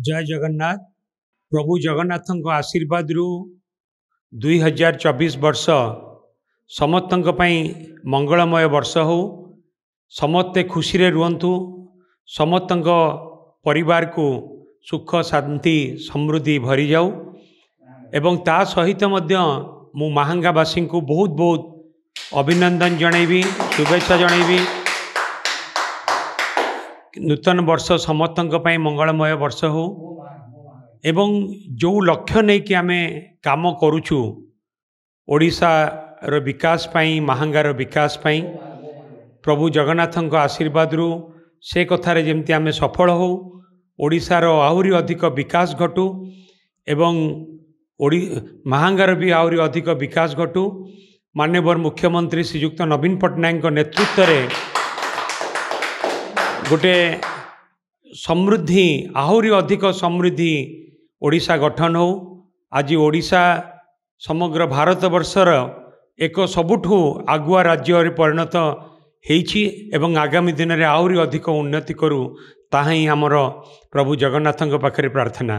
जय जगन्नाथ। प्रभु जगन्नाथ आशीर्वाद रु 2024 वर्ष समस्त मंगलमय वर्ष हो। समस्ते खुशी रे रुहंतु, समस्त परिवार को सुख शांति समृद्धि भरी जाऊ। एवं ता सहित मु महांगावासी को बहुत बहुत अभिनंदन जनइबी, शुभेच्छा जनइबी। नूतन वर्ष समस्त मंगलमय वर्ष हो एवं जो लक्ष्य नहीं कि आमे काम करुचु ओडिशा रो विकास पाई, महांगार विकास पाई प्रभु जगन्नाथ आशीर्वाद रु से कथार जमती आमे सफल हो, ओडिशार आहुरी अधिक विकास घटू एवं महांगार भी आहुरी अधिक विकास घटू। माननीय मुख्यमंत्री श्रीयुक्त नवीन पट्टनायक नेतृत्व रे गोटे समृद्धि आहुरी अधिक समृद्धि ओडिशा गठन हो। आज ओडिशा समग्र भारत वर्षर एक सबुठु आगुआ राज्य परिणत होइछि एवं आगामी दिन में आहुरी अधिक उन्नति करू ताहा ही आमर प्रभु जगन्नाथ पाखरे प्रार्थना।